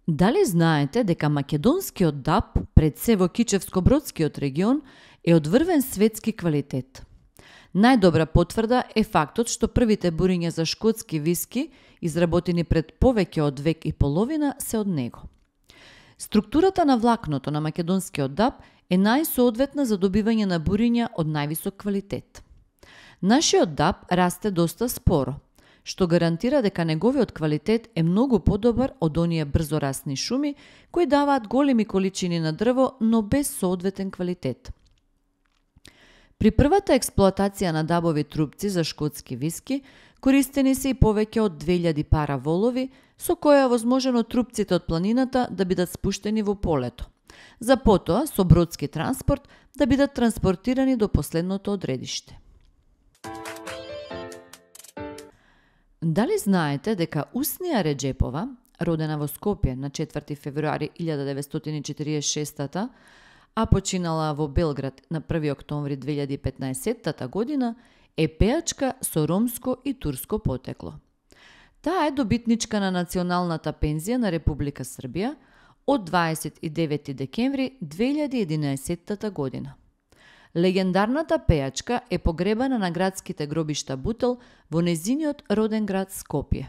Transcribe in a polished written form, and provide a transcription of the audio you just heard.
Дали знаете дека македонскиот даб, пред се во Кичевско-Бродскиот регион, е од врвен светски квалитет? Најдобра потврда е фактот што првите буриња за шкотски виски, изработени пред повеќе од век и половина, се од него. Структурата на влакното на македонскиот даб е најсоодветна за добивање на буриња од највисок квалитет. Нашиот даб расте доста споро, што гарантира дека неговиот квалитет е многу подобар од оние брзорасни шуми кои даваат големи количини на дрво, но без соодветен квалитет. При првата експлоатација на дабови трупци за шкотски виски, користени се и повеќе од 2000 пара волови, со која е возможено трупците од планината да бидат спуштени во полето, за потоа со бродски транспорт да бидат транспортирани до последното одредиште. Дали знаете дека Уснија Реџепова, родена во Скопје на 4 февруари 1946, а починала во Белград на 1 октомври 2015 година, е пеачка со ромско и турско потекло. Таа е добитничка на националната пензија на Република Србија од 29 декември 2011 година. Легендарната пеачка е погребана на градските гробишта Бутел во нејзиниот роден град Скопје.